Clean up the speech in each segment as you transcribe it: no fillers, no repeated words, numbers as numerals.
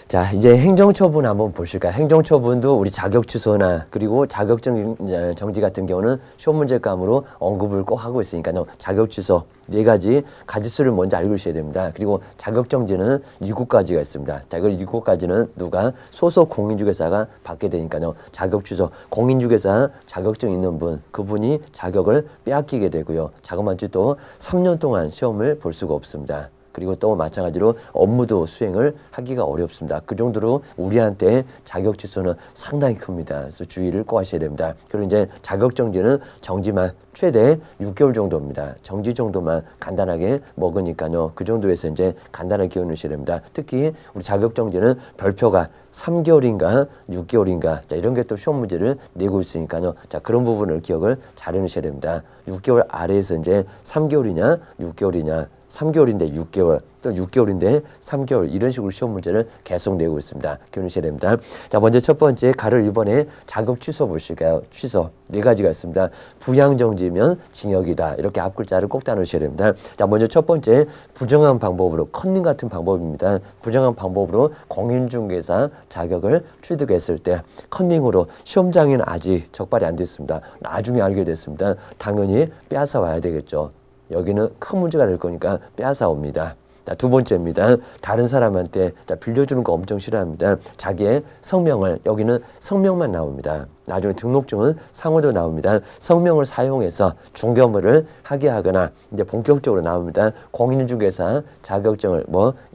자, 이제 행정처분 한번 보실까요? 행정처분도 우리 자격 취소나 그리고 자격정지 같은 경우는 시험 문제감으로 언급을 꼭 하고 있으니까요. 자격 취소 4가지 가지수를 먼저 알고 계셔야 됩니다. 그리고 자격정지는 7가지가 있습니다. 자, 이걸 7가지는 누가? 소속 공인중개사가 받게 되니까요. 자격 취소, 공인중개사 자격증 있는 분, 그분이 자격을 빼앗기게 되고요. 자그마치 또 3년 동안 시험을 볼 수가 없습니다. 그리고 또 마찬가지로 업무도 수행을 하기가 어렵습니다. 그 정도로 우리한테 자격 취소는 상당히 큽니다. 그래서 주의를 꼭 하셔야 됩니다. 그리고 이제 자격 정지는 정지만 최대 6개월 정도입니다. 정지 정도만 간단하게 먹으니까요. 그 정도에서 이제 간단하게 기억 넣으셔야 됩니다. 특히 우리 자격 정지는 별표가 3개월인가 6개월인가 자, 이런 게 또 시험 문제를 내고 있으니까요. 자, 그런 부분을 기억을 잘 해놓으셔야 됩니다. 6개월 아래에서 이제 3개월이냐 6개월이냐 3개월인데 6개월, 또 6개월인데 3개월 이런 식으로 시험 문제를 계속 내고 있습니다. 기억하셔야 됩니다. 자, 먼저 첫 번째 가로 1번에 자격 취소 보실까요? 취소 4가지가 있습니다. 부양정지면 징역이다. 이렇게 앞글자를 꼭 따놓으셔야 됩니다. 자, 먼저 첫 번째 부정한 방법으로 컨닝 같은 방법입니다. 부정한 방법으로 공인중개사 자격을 취득했을 때 컨닝으로 시험장에는 아직 적발이 안 됐습니다. 나중에 알게 됐습니다. 당연히 빼앗아 와야 되겠죠. 여기는 큰 문제가 될 거니까 빼앗아 옵니다. 자, 두 번째입니다. 다른 사람한테 빌려주는 거 엄청 싫어합니다. 자기의 성명을, 여기는 성명만 나옵니다. 나중에 등록증은 상호도 나옵니다. 성명을 사용해서 중개업무를 하게 하거나 이제 본격적으로 나옵니다. 공인중개사 자격증을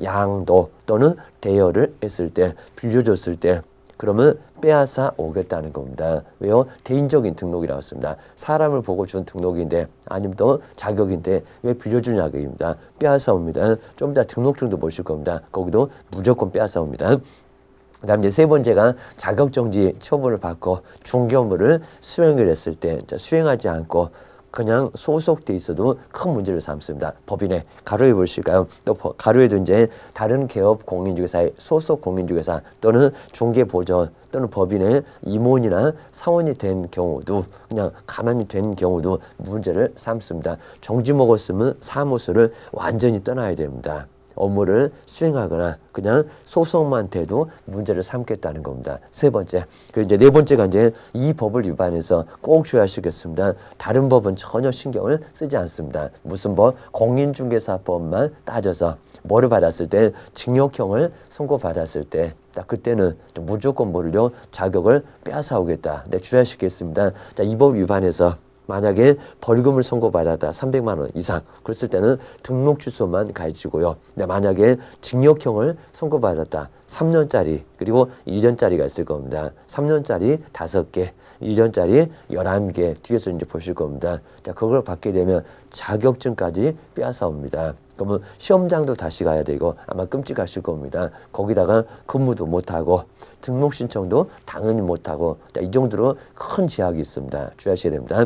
양도 또는 대여를 했을 때, 빌려줬을 때 그러면 빼앗아 오겠다는 겁니다. 왜요? 개인적인 등록이라고 했습니다. 사람을 보고 준 등록인데 아니면 또 자격인데 왜 빌려주냐고 입니다. 빼앗아 옵니다. 좀 이따 등록증도 보실 겁니다. 거기도 무조건 빼앗아 옵니다. 그 다음 이제 세 번째가 자격정지 처분을 받고 중개업무를 수행을 했을 때 수행하지 않고 그냥 소속돼 있어도 큰 문제를 삼습니다. 법인에 가로에 보실까요? 또 가로에도 이제 다른 개업 공인중개사의 소속 공인중개사 또는 중개보전 또는 법인의 임원이나 사원이 된 경우도 그냥 가만히 된 경우도 문제를 삼습니다. 정지 먹었으면 사무소를 완전히 떠나야 됩니다. 업무를 수행하거나 그냥 소속만 돼도 문제를 삼겠다는 겁니다. 세 번째. 그리고 이제 네 번째가 이제 이 법을 위반해서 꼭 주의하시겠습니다. 다른 법은 전혀 신경을 쓰지 않습니다. 무슨 법? 공인중개사법만 따져서 뭐를 받았을 때 징역형을 선고받았을 때 그때는 무조건 뭐를요? 자격을 빼앗아 오겠다. 네, 주의하시겠습니다. 자, 이 법 위반해서 만약에 벌금을 선고받았다 300만 원 이상 그랬을 때는 등록 취소만 가해지고요. 근데 만약에 징역형을 선고받았다 3년짜리 그리고 1년짜리가 있을 겁니다. 3년짜리 5개 1년짜리 11개 뒤에서 이제 보실 겁니다. 자, 그걸 받게 되면 자격증까지 빼앗아 옵니다. 그러면 시험장도 다시 가야 되고 아마 끔찍하실 겁니다. 거기다가 근무도 못하고 등록 신청도 당연히 못하고 이 정도로 큰 제약이 있습니다. 주의하셔야 됩니다.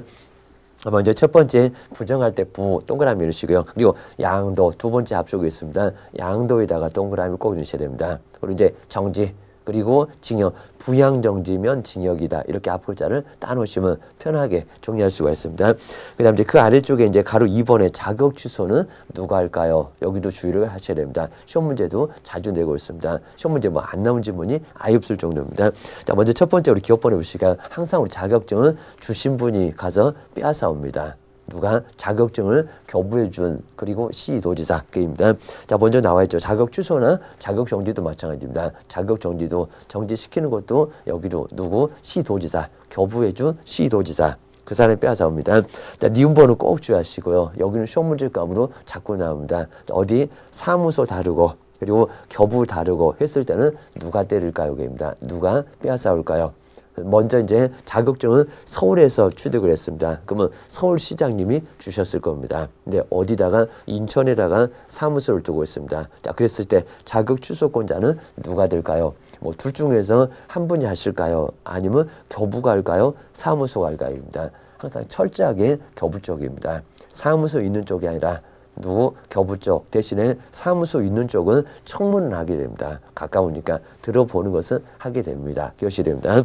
먼저 첫 번째 부정할 때 부 동그라미 넣으시고요. 그리고 양도 두 번째 앞쪽에 있습니다. 양도에다가 동그라미 꼭 넣으셔야 됩니다. 그리고 이제 정지 그리고 징역 부양정지면 징역이다. 이렇게 앞글자를 따놓으시면 편하게 정리할 수가 있습니다. 그 다음 이제 그 아래쪽에 이제 가로 2번에 자격 취소는 누가 할까요? 여기도 주의를 하셔야 됩니다. 시험 문제도 자주 내고 있습니다. 시험 문제 안 나온 지문이 아예 없을 정도입니다. 자, 먼저 첫 번째 우리 기업번호 보시니까 항상 우리 자격증은 주신 분이 가서 빼앗아 옵니다. 누가 자격증을 교부해 준 그리고 시도지사 그입니다. 자, 먼저 나와 있죠. 자격 취소나 자격 정지도 마찬가지입니다. 자격 정지도 정지시키는 것도 여기도 누구 시도지사 교부해 준 시도지사 그 사람이 빼앗아 옵니다. 자, 니은번호 꼭 주의하시고요. 여기는 시험 문제감으로 자꾸 나옵니다. 어디 사무소 다르고 그리고 교부 다르고 했을 때는 누가 때릴까요? 여기입니다. 누가 빼앗아 올까요? 먼저 이제 자격증은 서울에서 취득을 했습니다. 그러면 서울시장님이 주셨을 겁니다. 근데 어디다가 인천에다가 사무소를 두고 있습니다. 자, 그랬을 때 자격 취소권자는 누가 될까요? 뭐 둘 중에서 한 분이 하실까요? 아니면 교부가 할까요? 사무소가 할까요?입니다. 항상 철저하게 교부 쪽입니다. 사무소 있는 쪽이 아니라 누구 교부 쪽 대신에 사무소 있는 쪽은 청문을 하게 됩니다. 가까우니까 들어보는 것은 하게 됩니다. 기억이 됩니다.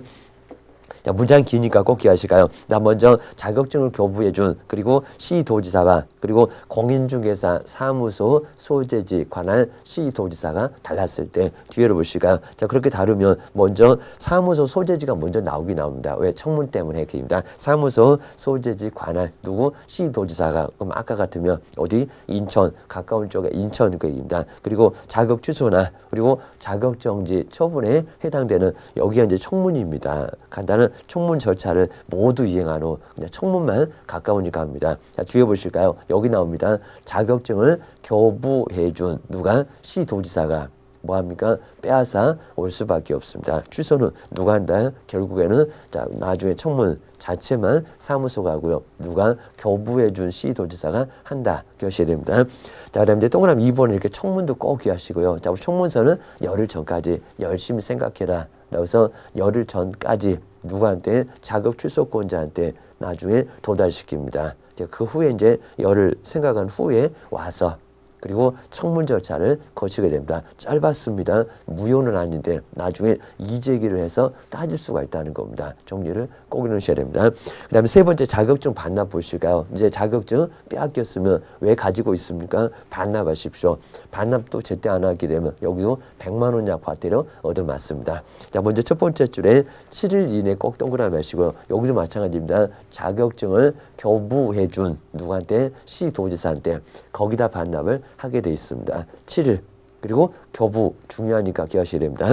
자, 문장 기니까 꼭 기하실까요? 나 먼저 자격증을 교부해준 그리고 시도지사와 그리고 공인중개사 사무소 소재지 관할 시도지사가 달랐을 때 뒤에를 보실까요? 자, 그렇게 다르면 먼저 사무소 소재지가 먼저 나오긴 나옵니다. 왜? 청문 때문에 그입니다. 사무소 소재지 관할 누구? 시도지사가. 그럼 아까 같으면 어디? 인천 가까운 쪽에 인천 그입니다. 그리고 자격 취소나 그리고 자격정지 처분에 해당되는 여기가 이제 청문입니다. 간단한 청문 절차를 모두 이행한 후 그냥 청문만 가까우니까 합니다. 자, 뒤에 보실까요? 여기 나옵니다. 자격증을 교부해준 누가? 시도지사가 뭐합니까? 빼앗아 올 수밖에 없습니다. 취소는 누가 한다? 결국에는 자, 나중에 청문 자체만 사무소가 하고요. 누가? 교부해준 시도지사가 한다. 기하셔야 됩니다. 자, 그다음 이제 동그라미 2번은 이렇게 청문도 꼭 기하시고요. 자, 우리 청문서는 열흘 전까지 열심히 생각해라. 그래서 열흘 전까지 누구한테? 자격 취소권자한테 나중에 도달시킵니다. 그 후에 이제 열흘 생각한 후에 와서 그리고 청문 절차를 거치게 됩니다. 짧았습니다. 무효는 아닌데 나중에 이재기를 해서 따질 수가 있다는 겁니다. 정리를 꼭 해놓으셔야 됩니다. 그 다음에 세 번째 자격증 반납 보실까요? 이제 자격증 빼앗겼으면 왜 가지고 있습니까? 반납하십시오. 반납도 제때 안 하게 되면 여기도 100만 원 이하 과태료 얻어맞습니다. 자, 먼저 첫 번째 줄에 7일 이내 꼭 동그라미 하시고요. 여기도 마찬가지입니다. 자격증을 교부해준 누구한테? 시도지사한테 거기다 반납을 하게 돼 있습니다. 7일 그리고 교부 중요하니까 기하셔야 됩니다.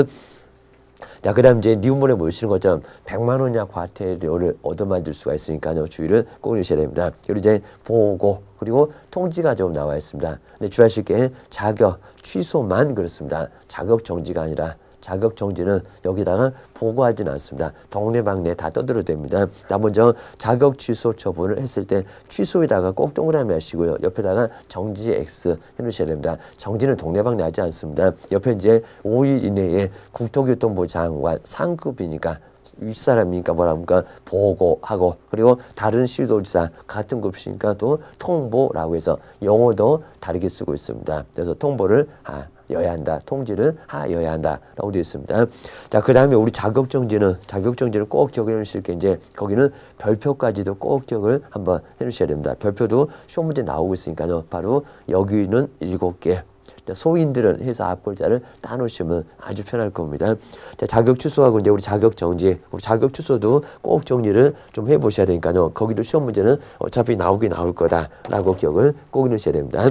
자, 그 다음 이제 니은문에 보시는 것처럼 100만 원 이하 과태료를 얻어맞을 수가 있으니까요. 주의를 꼭 해주셔야 됩니다. 그리고 이제 보고 그리고 통지가 좀 나와 있습니다. 근데 주의하실 게 자격 취소만 그렇습니다. 자격 정지가 아니라 자격 정지는 여기다가 보고하지는 않습니다. 동네방네 다 떠들어댑니다. 자, 먼저 자격 취소 처분을 했을 때 취소에다가 꼭 동그라미 하시고요. 옆에다가 정지 X 해놓으셔야 됩니다. 정지는 동네방네 하지 않습니다. 옆에 이제 5일 이내에 국토교통부 장관 상급이니까 윗사람이니까 뭐랍니까? 보고하고 그리고 다른 시도지사 같은 급이니까 또 통보라고 해서 용어도 다르게 쓰고 있습니다. 그래서 통보를 여야 한다. 통지를 하여야 한다라고 되어 있습니다. 자, 그 다음에 우리 자격정지는 꼭 기억해 놓으실 게 이제 거기는 별표까지도 꼭 기억을 한번 해 놓으셔야 됩니다. 별표도 시험 문제 나오고 있으니까요. 바로 여기는 7개. 소인들은 해서 앞글자를 따놓으시면 아주 편할 겁니다. 자, 자격 취소하고 이제 우리 자격 정지, 우리 자격 취소도 꼭 정리를 좀 해보셔야 되니까요. 거기도 시험 문제는 어차피 나오긴 나올 거다라고 기억을 꼭 해놓으셔야 됩니다.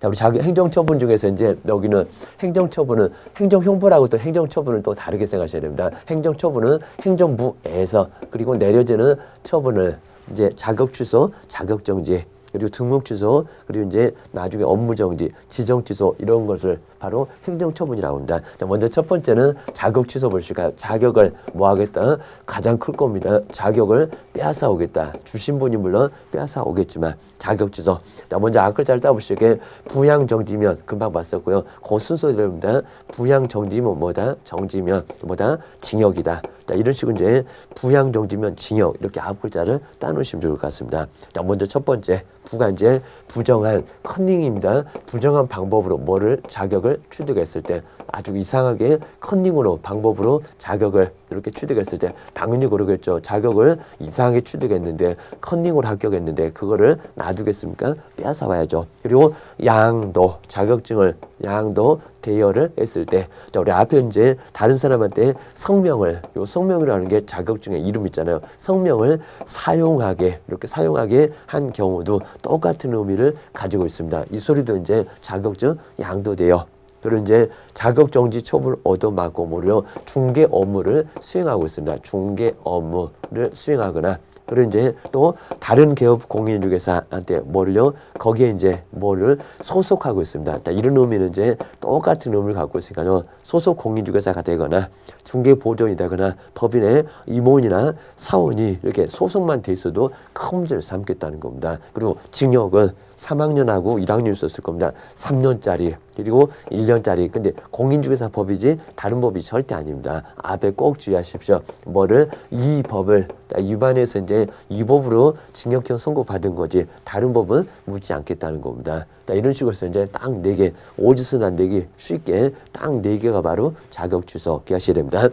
자, 우리 자격 행정처분 중에서 이제 여기는 행정처분은 행정형벌하고 또 행정처분을 또 다르게 생각하셔야 됩니다. 행정처분은 행정부에서 그리고 내려지는 처분을 이제 자격 취소, 자격 정지 그리고 등록 취소 그리고 이제 나중에 업무 정지, 지정 취소 이런 것을 바로 행정처분이라고 합니다. 자, 먼저 첫 번째는 자격 취소 보실까요? 자격을 뭐 하겠다? 가장 클 겁니다. 자격을 빼앗아 오겠다. 주신 분이 물론 빼앗아 오겠지만 자격 취소. 자, 먼저 앞글자를 따보실게 부양 정지면 금방 봤었고요. 그 순서대로입니다. 부양 정지면 뭐다? 정지면 뭐다? 징역이다. 자, 이런 식으로 이제 부양 정지면 징역 이렇게 앞글자를 따놓으시면 좋을 것 같습니다. 자, 먼저 첫 번째 부가 이제 부정한 컨닝입니다. 부정한 방법으로 뭐를 자격을 취득했을 때 아주 이상하게 컨닝으로 방법으로 자격을 이렇게 취득했을 때 당연히 그러겠죠. 자격을 이상하게 취득했는데 컨닝으로 합격했는데 그거를 놔두겠습니까? 빼앗아 와야죠. 그리고 양도 자격증을 양도 대여를 했을 때 자, 우리 앞에 이제 다른 사람한테 성명을 요 성명이라는 게 자격증의 이름 있잖아요. 성명을 사용하게 이렇게 사용하게 한 경우도 똑같은 의미를 가지고 있습니다. 이 소리도 이제 자격증 양도대여 그리고 이제 자격정지 처분을 얻어맞고 뭐를요 중개 업무를 수행하고 있습니다. 중개 업무를 수행하거나 그리고 이제 또 다른 개업 공인중개사한테 뭐를요 거기에 이제 뭐를 소속하고 있습니다. 이런 의미는 이제 똑같은 의미를 갖고 있으니까요. 소속 공인중개사가 되거나 중개보존이 되거나 법인의 임원이나 사원이 이렇게 소속만 돼 있어도 큰 문제를 삼겠다는 겁니다. 그리고 징역은 3학년하고 1학년 있었을 겁니다. 3년짜리 그리고 1년짜리. 근데 공인중개사 법이지 다른 법이 절대 아닙니다. 앞에 꼭 주의하십시오. 뭐를 이 법을 위반해서 이제 이 법으로 징역형 선고받은 거지 다른 법은 묻지 않겠다는 겁니다. 이런 식으로 해서 이제 딱 4개 오지선 안 되기 쉽게 딱 4개가 바로 자격 취소 기하셔야 됩니다.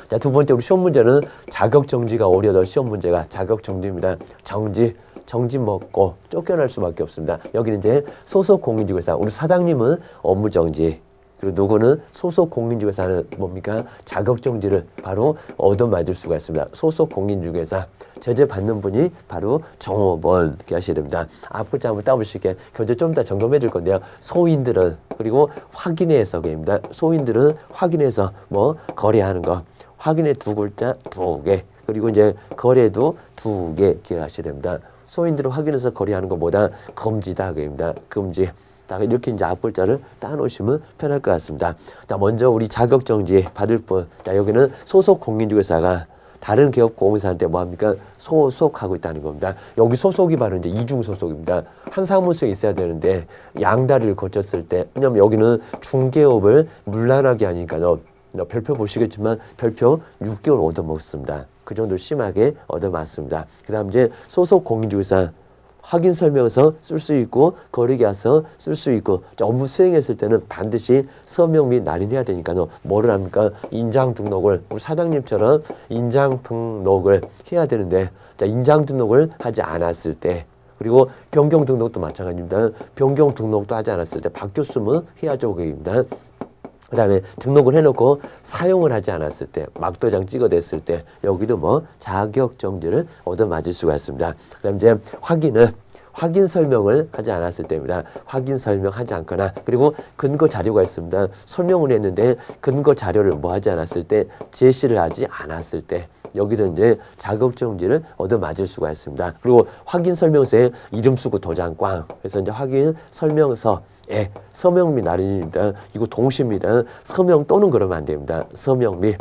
자, 두 번째 우리 시험 문제는 자격 정지가 어려운 시험 문제가 자격 정지입니다. 정지 먹고 쫓겨날 수밖에 없습니다. 여기는 이제 소속 공인중개사 우리 사장님은 업무 정지. 그리고 누구는 소속 공인중개사는 뭡니까? 자격정지를 바로 얻어맞을 수가 있습니다. 소속 공인중개사 제재 받는 분이 바로 종업원 이렇게 하셔야 됩니다. 앞 글자 한번 따보실게요. 교재 좀 이따 점검해 줄 건데요. 소인들은 그리고 확인의 해석입니다. 소인들은 확인해서 뭐 거래하는 거 확인의 두 글자 두 개 그리고 이제 거래도 두 개 기억하셔야 됩니다. 소인들은 확인해서 거래하는 것보다 금지다 그입니다. 금지. 딱 이렇게 이제 앞글자를 따놓으시면 편할 것 같습니다. 자, 먼저 우리 자격정지 받을 분. 자, 여기는 소속 공인중개사가 다른 기업 공사한테 뭐합니까? 소속하고 있다는 겁니다. 여기 소속이 바로 이제 이중소속입니다. 한 사무소에 있어야 되는데 양다리를 거쳤을 때, 왜냐면 여기는 중개업을 물란하게 하니까요. 별표 보시겠지만 별표 6개월 얻어먹습니다. 그 정도 심하게 얻어맞습니다. 그 다음 이제 소속 공인중개사 확인 설명서 쓸 수 있고 거래계약서 쓸 수 있고 업무 수행했을 때는 반드시 서명 및 날인해야 되니까요. 뭐를 합니까? 인장 등록을 우리 사장님처럼 인장 등록을 해야 되는데 자, 인장 등록을 하지 않았을 때 그리고 변경 등록도 마찬가지입니다. 변경 등록도 하지 않았을 때 바뀌었으면 해야죠. 그입니다. 그 다음에 등록을 해놓고 사용을 하지 않았을 때 막도장 찍어댔을 때 여기도 뭐 자격정지를 얻어맞을 수가 있습니다. 그 다음 이제 확인 설명을 하지 않았을 때입니다. 확인 설명하지 않거나 그리고 근거 자료가 있습니다. 설명을 했는데 근거 자료를 뭐 하지 않았을 때 제시를 하지 않았을 때 여기도 이제 자격정지를 얻어맞을 수가 있습니다. 그리고 확인 설명서에 이름 쓰고 도장 꽝 그래서 이제 확인 설명서 예, 서명 및 날인입니다. 이거 동시입니다. 서명 또는 그러면 안 됩니다. 서명 및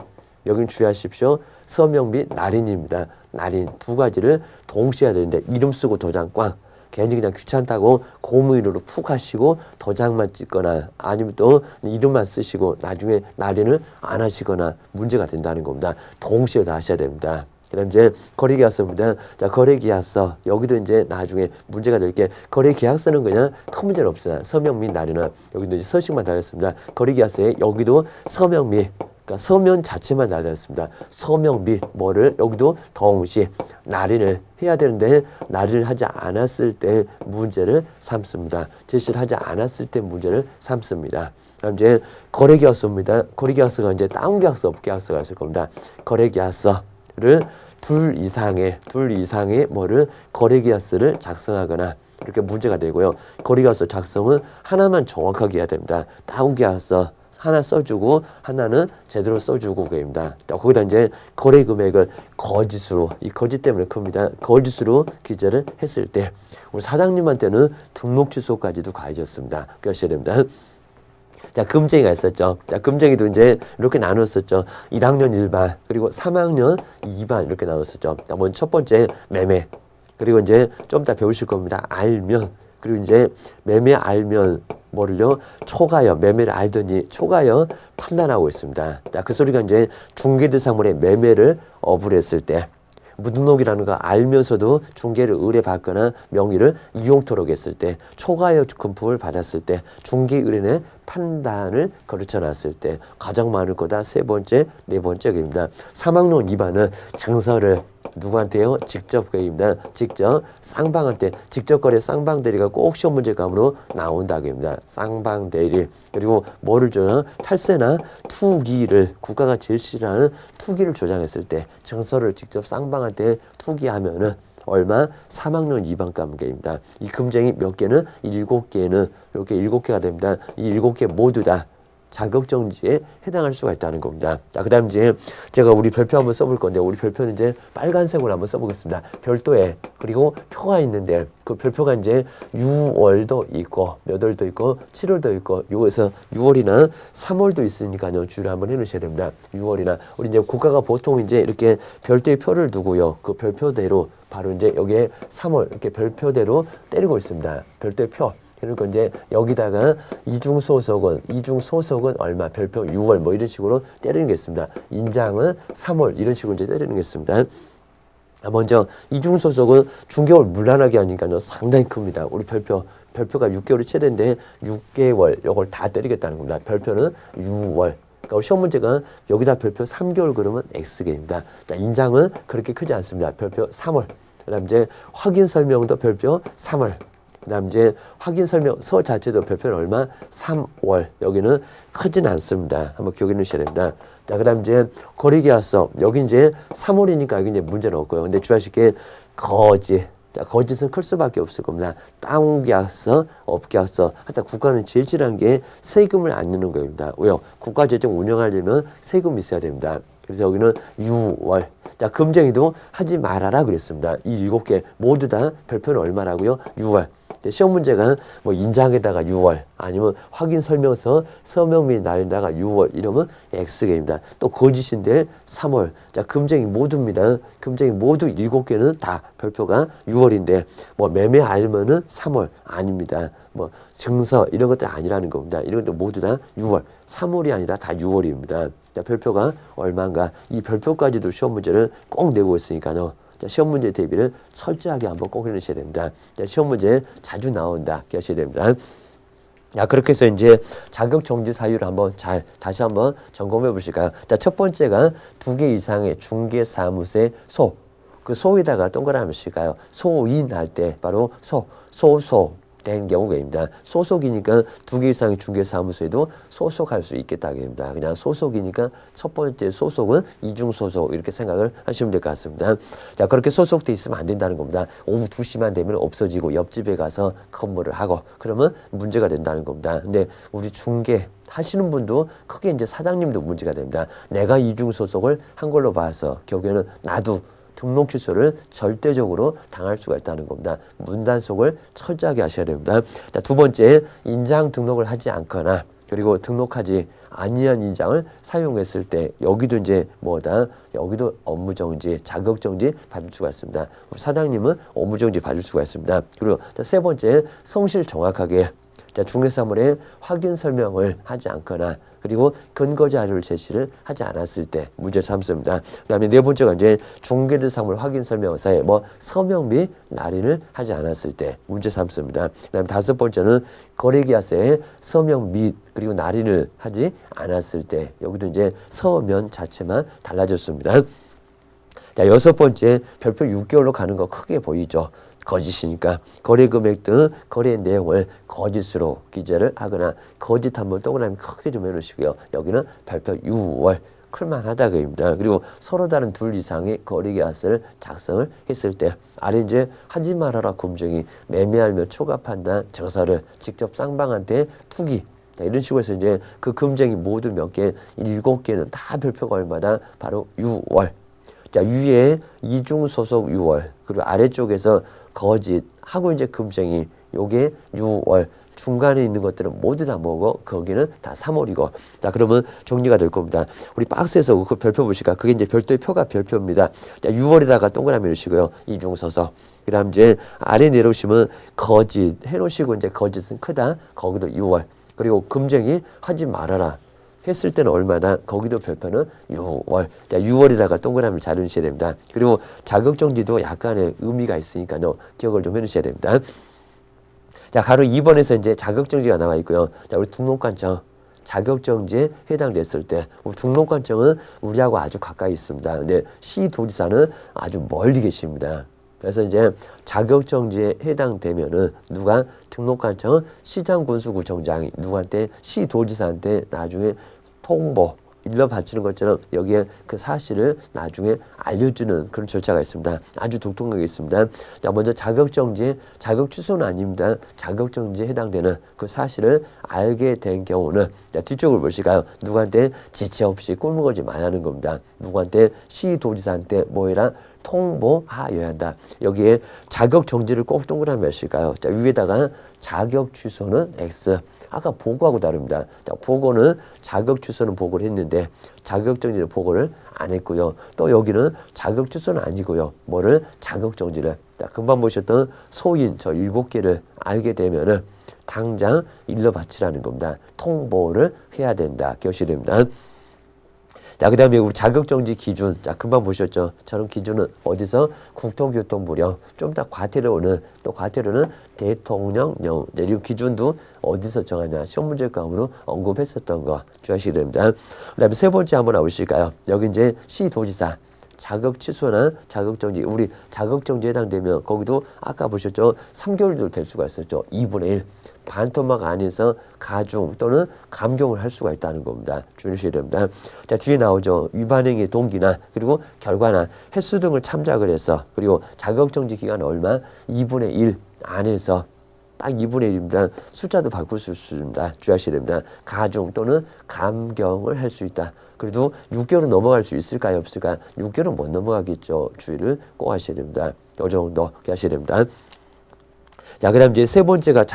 여긴 주의하십시오. 서명 및 날인입니다. 날인 두 가지를 동시에 해야 되는데 이름 쓰고 도장 꽝 괜히 그냥 귀찮다고 고무인으로 푹 하시고 도장만 찍거나 아니면 또 이름만 쓰시고 나중에 날인을 안 하시거나 문제가 된다는 겁니다. 동시에 다 하셔야 됩니다. 그다음 이제 거래계약서입니다. 자, 거래계약서 여기도 이제 나중에 문제가 될 게 거래계약서는 그냥 큰 문제는 없어요. 서명 및 날인은 여기도 이제 서식만 달렸습니다. 거래계약서에 여기도 서명 및 그러니까 서면 자체만 달렸습니다. 서명 및 뭐를 여기도 동시 날인을 해야 되는데 날인을 하지 않았을 때 문제를 삼습니다. 제시를 하지 않았을 때 문제를 삼습니다. 그다음 이제 거래계약서입니다. 거래계약서가 이제 다운계약서, 업계약서가 있을 겁니다. 거래계약서를 둘 이상의 뭐를 거래계약서를 작성하거나 이렇게 문제가 되고요. 거래계약서 작성은 하나만 정확하게 해야 됩니다. 다운계약서 하나 써주고 하나는 제대로 써주고 그입니다. 거기다 이제 거래 금액을 거짓으로 이 거짓 때문에 큽니다. 거짓으로 기재를 했을 때 우리 사장님한테는 등록 취소까지도 가해졌습니다. 그러셔야 됩니다. 자, 금쟁이가 있었죠. 자, 금쟁이도 이제 이렇게 나눴었죠. 1학년 1반 그리고 3학년 2반 이렇게 나눴었죠. 자, 먼저 첫 번째 매매 그리고 이제 좀 이따 배우실 겁니다. 알면 그리고 이제 매매 알면 뭐를요? 초과여 매매를 알더니 초과여 판단하고 있습니다. 자, 그 소리가 이제 중개대상물의 매매를 어불했을 때 무등록이라는 거 알면서도 중개를 의뢰받거나 명의를 이용토록 했을 때 초과여 금품을 받았을 때 중개 의뢰인의 판단을 거르쳐놨을 때 가장 많을 거다. 세 번째, 네 번째입니다. 3학년 2반은 증서를 누구한테요? 직접 거래입니다. 직접 쌍방한테 직접 거래 쌍방 대리가 꼭 시험 문제감으로 나온다고입니다. 쌍방 대리 그리고 뭐를 줘요? 탈세나 투기를 국가가 제일 싫어하는 투기를 조장했을 때 증서를 직접 쌍방한테 투기하면은 얼마? 3학년 2반 과목입니다. 이 금쟁이 몇 개는? 7개는 이렇게 7개가 됩니다. 이 7개 모두 다 자격정지에 해당할 수가 있다는 겁니다. 자, 그 다음 이제 제가 우리 별표 한번 써볼 건데 우리 별표는 이제 빨간색으로 한번 써보겠습니다. 별도에 그리고 표가 있는데 그 별표가 이제 6월도 있고 몇 월도 있고 7월도 있고 요에서 6월이나 3월도 있으니까요. 주의를 한번 해놓으셔야 됩니다. 6월이나 우리 이제 국가가 보통 이제 이렇게 별도의 표를 두고요. 그 별표대로 바로 이제 여기에 3월 이렇게 별표대로 때리고 있습니다. 별도의 표. 그러니까 이제 여기다가 이중소속은 얼마 별표 6월 뭐 이런 식으로 때리는 게 있습니다. 인장은 3월 이런 식으로 이제 때리는 게 있습니다. 먼저 이중소속은 중개월 물란하게 하니까요 상당히 큽니다. 우리 별표가 6개월이 최대인데 6개월 이걸 다 때리겠다는 겁니다. 별표는 6월 그러니까 시험 문제가 여기다 별표 3개월 그러면 X개입니다. 자, 인장은 그렇게 크지 않습니다. 별표 3월. 그다음 이제 확인 설명도 별표 3월. 그다음 이제 확인 설명서 자체도 별표는 얼마? 3월. 여기는 크진 않습니다. 한번 기억해 놓으셔야 됩니다. 자, 그다음 이제 거래계약서. 여기 이제 3월이니까 여기 이제 문제는 없고요. 근데 주의하실 게 거짓. 자, 거짓은 클 수밖에 없을 겁니다. 다운계약서, 업계약서. 하여튼 국가는 제일 싫어하는 게 세금을 안 내는 겁니다. 왜요? 국가재정 운영하려면 세금이 있어야 됩니다. 그래서 여기는 6월. 자, 금쟁이도 하지 말아라 그랬습니다. 이 7개 모두 다 별표는 얼마라고요? 6월. 시험 문제가 뭐 인장에다가 6월 아니면 확인 설명서 서명 및 날에다가 6월 이러면 X개입니다. 또 거짓인데 3월. 자, 금쟁이 모두입니다. 금쟁이 모두 7개는 다 별표가 6월인데 뭐 매매 알면은 3월 아닙니다. 뭐 증서 이런 것들 아니라는 겁니다. 이런 것들 모두 다 6월. 3월이 아니라 다 6월입니다. 자, 별표가 얼마인가? 이 별표까지도 시험 문제를 꼭 내고 있으니까요. 자, 시험 문제 대비를 철저하게 한번 꼭 해놓으셔야 됩니다. 자, 시험 문제 자주 나온다. 기억하셔야 됩니다. 자, 그렇게 해서 이제 자격 정지 사유를 한번 다시 한번 점검해 보실까요? 자, 첫 번째가 2개 이상의 중개사무소의 소. 그 소에다가 동그라미 칠까요? 소인할 때 바로 소속된 경우입니다. 소속이니까 2개 이상의 중개사무소에도 소속할 수 있겠다입니다. 그냥 소속이니까 첫 번째 소속은 이중소속 이렇게 생각을 하시면 될 것 같습니다. 자, 그렇게 소속돼 있으면 안 된다는 겁니다. 오후 2시만 되면 없어지고 옆집에 가서 근무를 하고 그러면 문제가 된다는 겁니다. 근데 우리 중개 하시는 분도 크게 이제 사장님도 문제가 됩니다. 내가 이중소속을 한 걸로 봐서 결국에는 나도 등록 취소를 절대적으로 당할 수가 있다는 겁니다. 문단속을 철저하게 하셔야 됩니다. 자, 두 번째, 인장 등록을 하지 않거나 그리고 등록하지 아니한 인장을 사용했을 때 여기도 이제 뭐다? 여기도 업무정지, 자격정지 받을 수가 있습니다. 우리 사장님은 업무정지 받을 수가 있습니다. 그리고 세 번째, 성실 정확하게 중개사물의 확인 설명을 하지 않거나 그리고 근거 자료를 제시를 하지 않았을 때 문제 삼습니다. 그다음에 네 번째가 이제 중개대 사물 확인 설명서에 뭐 서명 및 날인을 하지 않았을 때 문제 삼습니다. 그다음에 다섯 번째는 거래계약서에 서명 및 그리고 날인을 하지 않았을 때 여기도 이제 서면 자체만 달라졌습니다. 자, 여섯 번째 별표 6개월로 가는 거 크게 보이죠. 거짓이니까 거래 금액 등 거래 내용을 거짓으로 기재를 하거나 거짓 한번 동그라미 크게 좀 해놓으시고요. 여기는 별표 6월 클만하다 그입니다. 그리고 서로 다른 둘 이상의 거래계약서를 작성을 했을 때 아래 이제 하지 말아라 금쟁이 매매하며 초과 판단 저서를 직접 쌍방한테 투기 자, 이런 식으로 해서 이제 그 금쟁이 모두 몇 개 7개는 다 별표가 얼마다 바로 6월. 자, 위에 이중 소속 6월 그리고 아래쪽에서 거짓 하고 이제 금쟁이 요게 6월 중간에 있는 것들은 모두 다 뭐고 거기는 다 3월이고 자, 그러면 정리가 될 겁니다. 우리 박스에서 그 별표 보실까? 그게 이제 별도의 표가 별표입니다. 자, 6월에다가 동그라미 넣으시고요. 이중 소속. 그다음 이제 아래 내려오시면 거짓 해놓으시고 이제 거짓은 크다. 거기도 6월. 그리고 금쟁이 하지 말아라. 했을 때는 얼마나 거기도 별표는 6월. 자, 6월에다가 동그라미를 잘 넣으셔야 됩니다. 그리고 자격정지도 약간의 의미가 있으니까요. 기억을 좀 해주셔야 됩니다. 자, 가로 2번에서 이제 자격정지가 나와 있고요. 자, 우리 등록관청 자격정지에 해당됐을 때 우리 등록관청은 우리하고 아주 가까이 있습니다. 근데 시도지사는 아주 멀리 계십니다. 그래서 이제 자격정지에 해당되면은 누가 등록관청은 시장군수구청장이 누구한테 시도지사한테 나중에 통보 일러 바치는 것처럼 여기에 그 사실을 나중에 알려주는 그런 절차가 있습니다. 아주 독특하게 있습니다. 자, 먼저 자격정지, 자격 취소는 아닙니다. 자격정지에 해당되는 그 사실을 알게 된 경우는 자, 뒤쪽을 보실까요? 누구한테 지체 없이 꿀먹지 말라는 하는 겁니다. 누구한테 시도지사한테 뭐해라? 통보하여야 한다. 여기에 자격 정지를 꼭 동그라미 하실까요? 자, 위에다가 자격 취소는 X. 아까 보고하고 다릅니다. 자, 보고는 자격 취소는 보고를 했는데 자격 정지는 보고를 안 했고요. 또 여기는 자격 취소는 아니고요. 뭐를 자격 정지를. 자, 금방 보셨던 소인 저 7개를 알게 되면은 당장 일러 바치라는 겁니다. 통보를 해야 된다. 기억이 됩니다. 자, 그 다음에 우리 자격정지 기준. 자, 금방 보셨죠? 저런 기준은 어디서? 국토교통부령. 좀 더 과태료는, 또 과태료는 대통령령. 이 기준도 어디서 정하냐? 시험 문제감으로 언급했었던 거 주의하시기 됩니다. 그 다음에 세 번째 한번 나오실까요? 여기 이제 시도지사. 자격 취소나 자격정지, 우리 자격정지에 해당되면 거기도 아까 보셨죠? 3개월도 될 수가 있었죠. 2분의 1. 반토막 안에서 가중 또는 감경을 할 수가 있다는 겁니다. 주의하셔야 됩니다. 자, 뒤에 나오죠. 위반행위 동기나 그리고 결과나 횟수 등을 참작을 해서 그리고 자격정지 기간 얼마? 2분의 1 안에서 딱 2분의 1입니다. 숫자도 바꿀 수 있습니다. 주의하셔야 됩니다. 가중 또는 감경을 할 수 있다. 그래도 6개월은 넘어갈 수 있을까요? 없을까요? 6개월은 못 넘어가겠죠. 주의를 꼭 하셔야 됩니다. 이 정도 하셔야 됩니다. 자, 그 다음 이제 세 번째가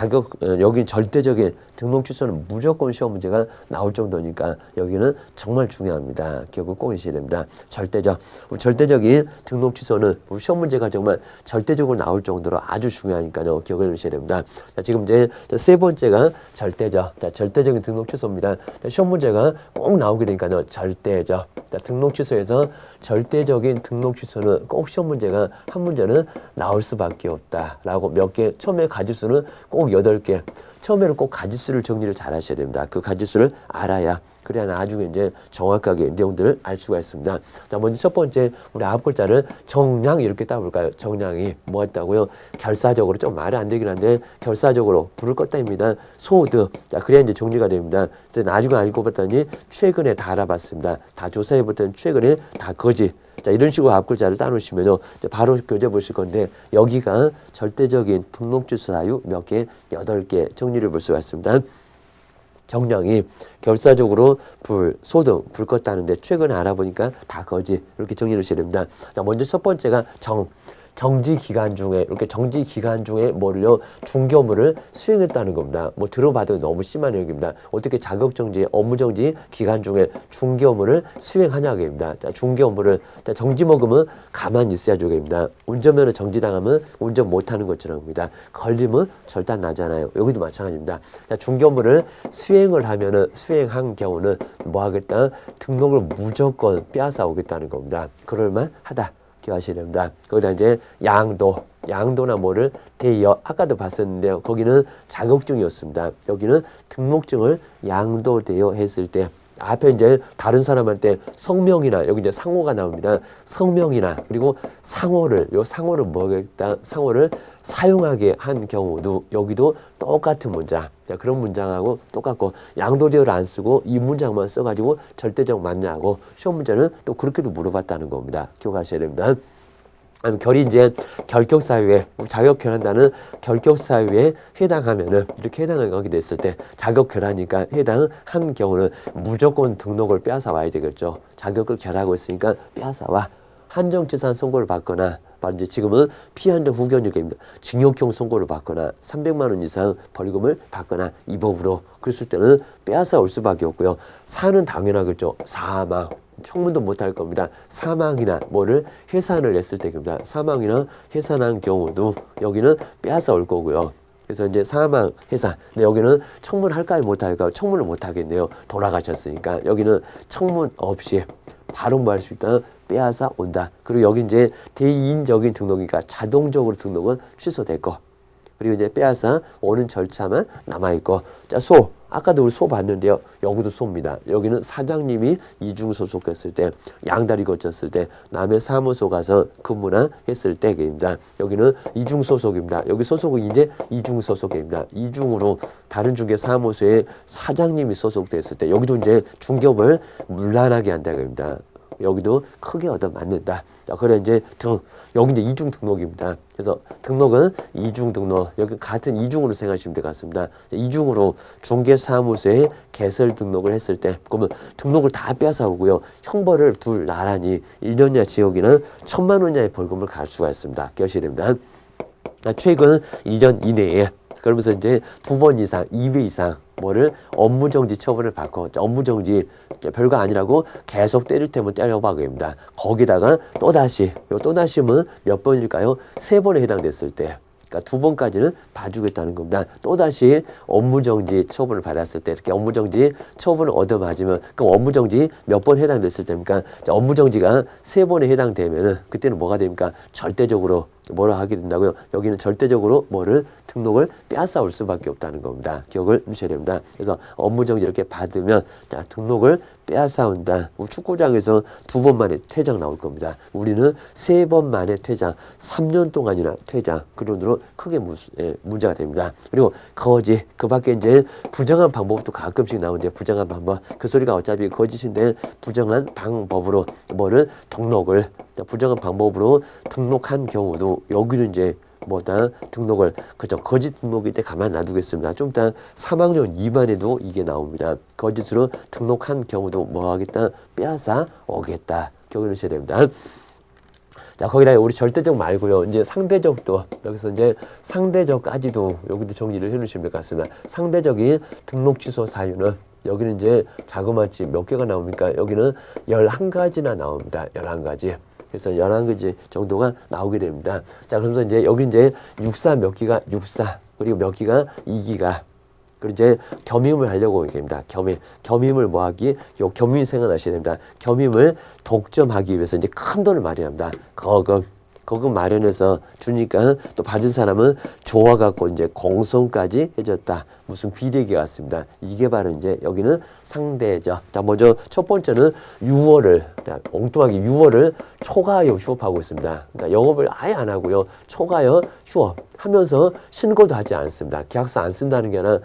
여긴 절대적인 등록 취소는 무조건 시험 문제가 나올 정도니까 여기는 정말 중요합니다. 기억을 꼭 하셔야 됩니다. 절대적인 등록 취소는 우리 시험 문제가 정말 절대적으로 나올 정도로 아주 중요하니까요. 기억을 하셔야 됩니다. 자, 지금 이제 세 번째가 절대적인 등록 취소입니다. 자, 시험 문제가 꼭 나오게 되니까요. 절대적. 자, 등록 취소에서 절대적인 등록 취소는 꼭 시험 문제가 한 문제는 나올 수밖에 없다라고 몇 개, 처음에 가지수는 꼭 8개. 처음에는 꼭 가지수를 정리를 잘 하셔야 됩니다. 그 가지수를 알아야 그래야 나중에 이제 정확하게 내용들을 알 수가 있습니다. 자, 먼저 첫 번째 우리 9글자를 정량 이렇게 따볼까요? 정량이 뭐 했다고요? 결사적으로 좀 말이 안 되긴 한데 결사적으로 불을 껐다입니다. 소득. 자, 그래야 이제 정리가 됩니다. 나중에 알고 봤더니 최근에 다 알아봤습니다. 다 조사해봤더니 최근에 다 거짓. 자, 이런 식으로 앞글자를 따놓으시면요. 바로 교재 보실 건데, 여기가 절대적인 등록취소 사유 몇 개? 8개 정리를 볼 수가 있습니다. 정량이 결사적으로 소등, 불 껐다는데 최근에 알아보니까 다 거짓. 이렇게 정리를 하셔야 됩니다. 자, 먼저 첫 번째가 정지 기간 중에 이렇게 정지 기간 중에 뭐를요 중개업무를 수행했다는 겁니다. 뭐 들어봐도 너무 심한 얘기입니다. 어떻게 자격정지, 업무정지 기간 중에 중개업무를 수행하냐고입니다. 자, 중개업무를 정지먹으면 가만히 있어야죠입니다. 운전면허 정지당하면 운전 못하는 것처럼입니다. 걸리면 절단 나잖아요. 여기도 마찬가지입니다. 자, 중개업무를 수행을 하면은 수행한 경우는 뭐 하겠다? 등록을 무조건 빼앗아 오겠다는 겁니다. 그럴만하다. 기억하셔야 됩니다. 거기다 이제 양도나 뭐를 대여 아까도 봤었는데요. 거기는 자격증이었습니다. 여기는 등록증을 양도대여 했을 때 앞에 이제 다른 사람한테 성명이나 여기 이제 상호가 나옵니다. 성명이나 그리고 상호를 뭐겠다? 상호를 사용하게 한 경우도 여기도 똑같은 문장. 자, 그런 문장하고 똑같고 양도대여를 안 쓰고 이 문장만 써가지고 절대적 맞냐고 시험 문제는 또 그렇게도 물어봤다는 겁니다. 기억하셔야 됩니다. 결이 이제 결격사유에 자격결한다는 결격사유에 해당하면은 이렇게 해당하게 됐을 때 자격결하니까 해당한 경우는 무조건 등록을 빼앗아 와야 되겠죠. 자격을 결하고 있으니까 빼앗아 와. 한정치산 선고를 받거나 이제 지금은 피한정 후견유죄입니다. 징역형 선고를 받거나 300만 원 이상 벌금을 받거나 이 법으로 그랬을 때는 빼앗아 올 수밖에 없고요. 사는 당연하겠죠. 사망. 청문도 못할 겁니다. 사망이나 뭐를 해산을 했을 때입니다. 사망이나 해산한 경우도 여기는 빼앗아 올 거고요. 그래서 이제 사망, 해산. 근데 여기는 청문할까요, 못할까요? 청문을 못하겠네요. 돌아가셨으니까. 여기는 청문 없이 바로 뭐 할 수 있다. 빼앗아 온다. 그리고 여기 이제 대의인적인 등록이니까 자동적으로 등록은 취소될 거. 그리고 이제 빼앗아 오는 절차만 남아있고. 자, 아까도 우리 소 봤는데요. 여기도 소입니다. 여기는 사장님이 이중 소속했을 때, 양다리 거쳤을 때, 남의 사무소 가서 근무나 했을 때입니다. 여기는 이중 소속입니다. 여기 소속은 이제 이중 소속입니다. 이중으로 다른 중개 사무소에 사장님이 소속됐을 때, 여기도 이제 중개업을 문란하게 한다고입니다. 여기도 크게 얻어맞는다. 자, 그래 이제 여기 이제 이중 등록입니다. 그래서 등록은 이중 등록, 여기 같은 이중으로 생각하시면 될 것 같습니다. 이중으로 중개사무소에 개설 등록을 했을 때, 그러면 등록을 다 빼앗아 오고요. 형벌을 나란히 1년 이하 징역이나 1,000만 원 이하의 벌금을 갈 수가 있습니다. 기억하셔야 됩니다. 최근 2년 이내에 그러면서 이제 2번 이상, 2배 이상 뭐를 업무정지 처분을 받고 업무정지 별거 아니라고 계속 때릴 테면 때려박입니다. 거기다가 또다시는 몇 번일까요? 3번에 해당됐을 때 그러니까 2번까지는 봐주겠다는 겁니다. 또다시 업무정지 처분을 받았을 때 이렇게 업무정지 처분을 얻어맞으면 그럼 업무정지 몇 번 해당됐을 때입니까? 자, 업무정지가 3번에 해당되면은 그때는 뭐가 됩니까? 절대적으로 뭐라 하게 된다고요? 여기는 절대적으로 뭐를 등록을 빼앗아올 수밖에 없다는 겁니다. 기억을 주셔야 됩니다. 그래서 업무정지 이렇게 받으면 자, 등록을 빼앗아온다. 우리 축구장에서 2번 만에 퇴장 나올 겁니다. 우리는 3번 만에 퇴장, 3년 동안이나 퇴장. 그 정도로 크게 문제가 됩니다. 그리고 거짓, 그 밖에 이제 부정한 방법도 가끔씩 나오는데 부정한 방법. 그 소리가 어차피 거짓인데 부정한 방법으로 뭐를 등록을 부정한 방법으로 등록한 경우도 여기는 이제 뭐다 등록을 그죠 거짓 등록일 때 가만 놔두겠습니다. 좀 이따 3학년 2반에도 이게 나옵니다. 거짓으로 등록한 경우도 뭐 하겠다 빼앗아 오겠다. 기억하셔야 됩니다. 자, 거기다 우리 절대적 말고요. 이제 상대적도 여기서 이제 상대적까지도 여기도 정리를 해놓으시면 될 것 같습니다. 상대적인 등록 취소 사유는 여기는 이제 자그마치 몇 개가 나옵니까? 여기는 11가지나 나옵니다. 11가지. 그래서 11가지 정도가 나오게 됩니다. 자, 그러면서 이제 여기 이제 육사 몇 기가 64 그리고 몇 기가 2기가 그리고 이제 겸임을 하려고 얘기합니다. 겸임을 뭐 하기? 요 겸임 생각하셔야 됩니다. 겸임을 독점하기 위해서 이제 큰 돈을 마련합니다. 거금 마련해서 주니까 또 받은 사람은 좋아갖고 이제 공성까지 해줬다. 무슨 비례기 같습니다. 이게 바로 이제 여기는 상대죠. 자, 먼저 첫 번째는 유월을 엉뚱하게 유월을 초과하여 휴업하고 있습니다. 그러니까 영업을 아예 안 하고요. 초과하여 휴업 하면서 신고도 하지 않습니다. 계약서 안 쓴다는 게 아니라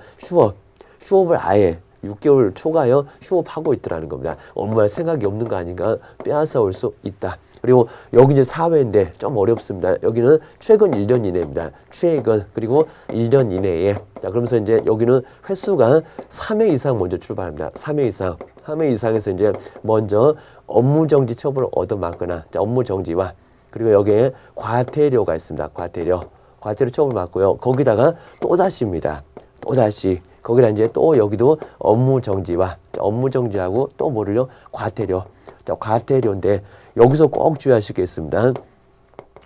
휴업을 아예 6개월 초과하여 휴업하고 있더라는 겁니다. 업무할 생각이 없는 거 아닌가 빼앗아 올 수 있다. 그리고 여기 이제 사회인데 좀 어렵습니다. 여기는 최근 1년 이내입니다. 최근 그리고 1년 이내에 자 그러면서 이제 여기는 횟수가 3회 이상 먼저 출발합니다. 3회 이상 3회 이상에서 이제 먼저 업무정지 처분을 얻어맞거나 자, 업무정지와 그리고 여기에 과태료가 있습니다. 과태료 처분을 받고요. 거기다가 또다시입니다. 또다시 거기다 이제 또 여기도 업무정지와 업무정지하고 또 뭐를요? 과태료. 자, 과태료인데 여기서 꼭 주의하시겠습니다.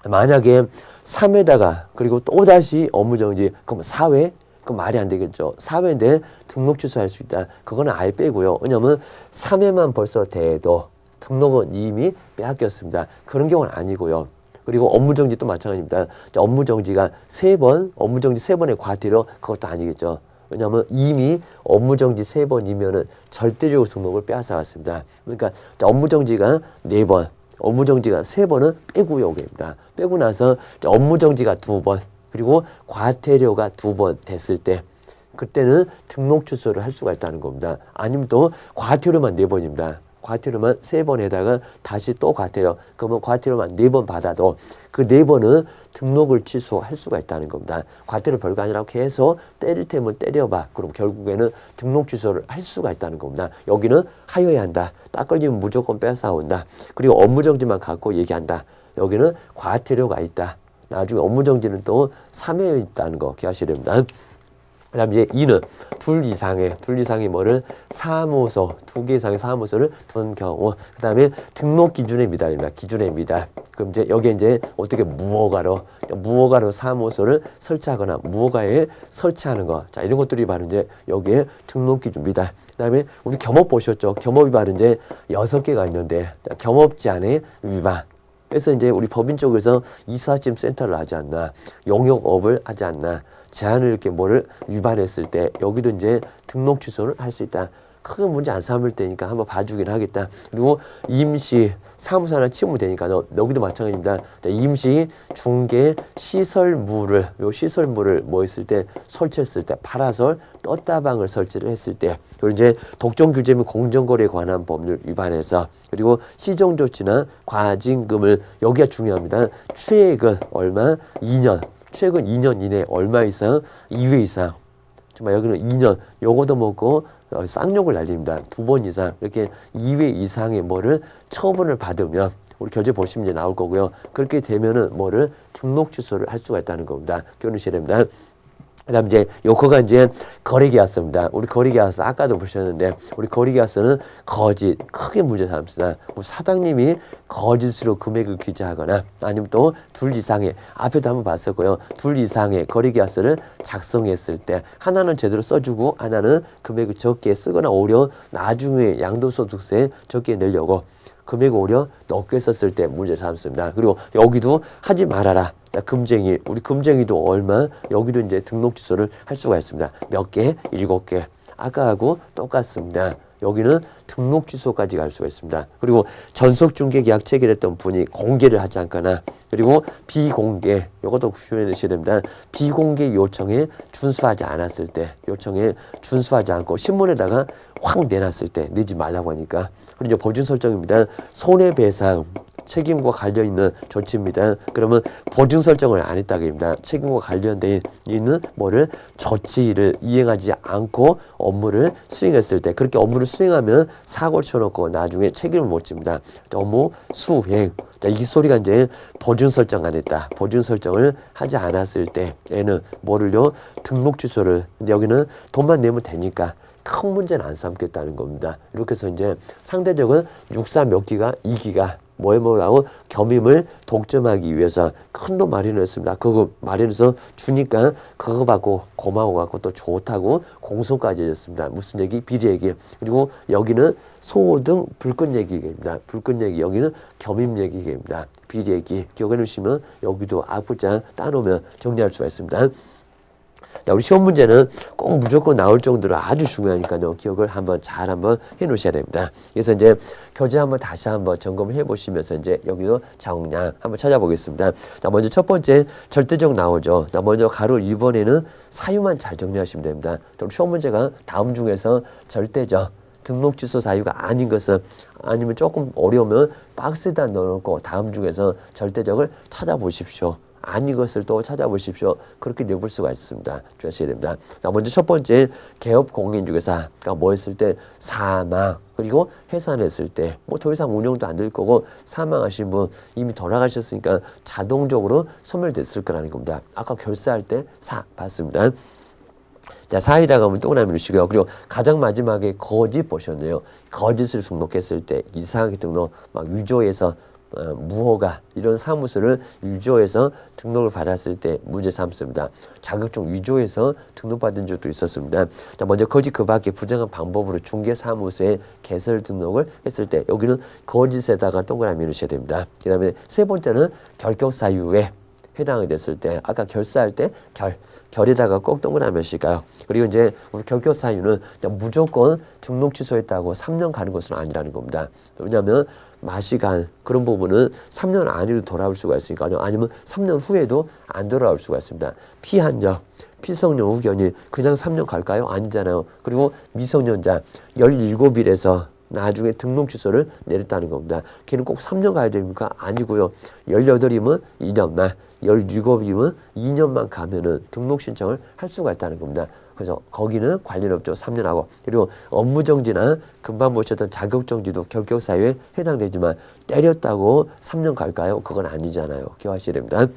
만약에 3회다가 그리고 또다시 업무정지 그럼 4회? 그럼 말이 안 되겠죠. 4회인데 등록 취소할 수 있다. 그거는 아예 빼고요. 왜냐하면 3회만 벌써 돼도 등록은 이미 빼앗겼습니다. 그런 경우는 아니고요. 그리고 업무정지 또 마찬가지입니다. 자, 업무정지가 3번, 업무정지 3번의 과태료 그것도 아니겠죠. 왜냐하면 이미 업무정지 3번이면은 절대적으로 등록을 빼앗아갔습니다. 그러니까 업무정지가 4번, 업무정지가 3번은 빼고 요구입니다. 빼고 나서 업무정지가 2번, 그리고 과태료가 2번 됐을 때 그때는 등록 취소를 할 수가 있다는 겁니다. 아니면 또 과태료만 4번입니다. 과태료만 3번에다가 다시 또 과태료. 그러면 과태료만 4번 받아도 그 4번은 등록을 취소할 수가 있다는 겁니다. 과태료 별거 아니라 계속 때릴 테면 때려봐. 그럼 결국에는 등록 취소를 할 수가 있다는 겁니다. 여기는 하여야 한다. 딱 걸리면 무조건 뺏어온다. 그리고 업무정지만 갖고 얘기한다. 여기는 과태료가 있다. 나중에 업무정지는 또 3회에 있다는 거 기억하셔야 됩니다. 그 다음 이제 2는 둘 이상의 뭐를 사무소, 2개 이상의 사무소를 둔 경우. 그 다음에 등록 기준에 미달입니다. 기준에 미달. 그럼 이제 여기에 이제 어떻게 무허가로 사무소를 설치하거나 무허가에 설치하는 거. 자, 이런 것들이 바로 이제 여기에 등록 기준 미달. 그 다음에 우리 겸업 보셨죠? 겸업이 바로 이제 6개가 있는데, 겸업 제한의 위반. 그래서 이제 우리 법인 쪽에서 이사짐 센터를 하지 않나, 용역업을 하지 않나, 제한을 이렇게 뭐를 위반했을 때 여기도 이제 등록 취소를 할 수 있다. 크게 문제 안 삼을 때니까 한번 봐주긴 하겠다. 그리고 임시 사무소 하나 치우면 되니까 여기도 마찬가지입니다. 자, 임시 중개 시설물을 뭐 했을 때 설치했을 때 파라솔 떴다방을 설치를 했을 때 그리고 이제 독점 규제 및 공정거래에 관한 법률 위반해서 그리고 시정 조치나 과징금을 여기가 중요합니다. 최근 얼마 2년 최근 2년 이내 얼마 이상 2회 이상 정말 여기는 2년 요거도 먹고 쌍욕을 날립니다. 2번 이상 이렇게 2회 이상의 뭐를 처분을 받으면 우리 결제 보시면 이제 나올 거고요. 그렇게 되면은 뭐를 등록 취소를 할 수가 있다는 겁니다. 기억하셔야 됩니다. 그다음 이제 요거가 이제 거래계약서입니다. 우리 거래계약서 아까도 보셨는데 우리 거래계약서는 거짓 크게 문제 삼습니다. 우리 사장님이 거짓으로 금액을 기재하거나 아니면 또 둘 이상의 앞에도 한번 봤었고요. 둘 이상의 거래계약서를 작성했을 때 하나는 제대로 써주고 하나는 금액을 적게 쓰거나 오히려 나중에 양도소득세 적게 내려고 금액을 오히려 높게 썼을 때 문제 삼습니다. 그리고 여기도 하지 말아라. 금쟁이, 우리 금쟁이도 얼마, 여기도 이제 등록 취소를 할 수가 있습니다. 몇 개? 7개. 아까하고 똑같습니다. 여기는 등록 취소까지 갈 수가 있습니다. 그리고 전속중개 계약 체결했던 분이 공개를 하지 않거나 그리고 비공개, 이것도 표현하셔야 됩니다. 비공개 요청에 준수하지 않았을 때, 요청에 준수하지 않고 신문에다가 확 내놨을 때 내지 말라고 하니까. 그리고 이제 보증 설정입니다. 손해배상 책임과 관련 있는 조치입니다. 그러면 보증 설정을 안 했다기입니다. 책임과 관련된 있는 뭐를 조치를 이행하지 않고 업무를 수행했을 때 그렇게 업무를 수행하면 사고를 쳐놓고 나중에 책임을 못 집니다. 업무 수행. 자, 이 소리가 이제 보증 설정 안 했다. 보증 설정을 하지 않았을 때 얘는 뭐를요? 등록 취소를. 근데 여기는 돈만 내면 되니까 큰 문제는 안 삼겠다는 겁니다. 이렇게 해서 이제 상대적은 64 몇 기가 2기가 뭐라고 겸임을 독점하기 위해서 큰 돈 마련했습니다. 그거 마련해서 주니까 그거 받고 고마워갖고 또 좋다고 공소까지 해줬습니다. 무슨 얘기? 비리 얘기. 그리고 여기는 소등 불건 얘기입니다. 불건 얘기. 여기는 겸임 얘기입니다. 비리 얘기. 기억해 두시면 여기도 앞글자 따놓으면 정리할 수가 있습니다. 자, 우리 시험 문제는 꼭 무조건 나올 정도로 아주 중요하니까요. 기억을 한번 잘 한번 해 놓으셔야 됩니다. 그래서 이제 교재 한번 다시 한번 점검해 보시면서 이제 여기도 정량 한번 찾아보겠습니다. 자, 먼저 첫 번째 절대적 나오죠. 자, 먼저 가로 2번에는 사유만 잘 정리하시면 됩니다. 그럼 시험 문제가 다음 중에서 절대적 등록 취소 사유가 아닌 것은 아니면 조금 어려우면 박스에다 넣어놓고 다음 중에서 절대적을 찾아보십시오. 아닌 것을 또 찾아보십시오. 그렇게 내볼 수가 있습니다. 주의하셔야 됩니다. 자, 먼저 첫 번째 개업 공인중개사가 뭐 했을 때 사망 그리고 해산했을 때 뭐 더 이상 운영도 안 될 거고 사망하신 분 이미 돌아가셨으니까 자동적으로 소멸됐을 거라는 겁니다. 아까 결사할 때 사 봤습니다. 자, 사이다가 하면 동그라미 넣으시고요. 그리고 가장 마지막에 거짓 보셨네요. 거짓을 등록했을 때 이상하게 등록 막 위조해서 무허가 이런 사무소를 위조해서 등록을 받았을 때 문제 삼습니다. 자격증 위조해서 등록받은 적도 있었습니다. 자, 먼저 거짓 그 밖에 부정한 방법으로 중개사무소에 개설 등록을 했을 때 여기는 거짓에다가 동그라미 넣으셔야 됩니다. 그 다음에 세 번째는 결격 사유에 해당이 됐을 때 아까 결사할 때 결에다가 꼭 동그라미 몇일까요? 그리고 이제 우리 결격 사유는 무조건 등록 취소했다고 3년 가는 것은 아니라는 겁니다. 왜냐하면 마시간 그런 부분은 3년 안에도 돌아올 수가 있으니까요. 아니면 3년 후에도 안 돌아올 수가 있습니다. 피한적, 피성년 후견이 그냥 3년 갈까요? 아니잖아요. 그리고 미성년자 17일에서 나중에 등록 취소를 내렸다는 겁니다. 걔는 꼭 3년 가야 됩니까? 아니고요. 18이면 2년만, 17이면 2년만 가면은 등록 신청을 할 수가 있다는 겁니다. 그래서 거기는 관련 없죠. 3년하고. 그리고 업무정지나 금방 보셨던 자격정지도 결격사유에 해당되지만 때렸다고 3년 갈까요? 그건 아니잖아요. 기억하셔야 됩니다.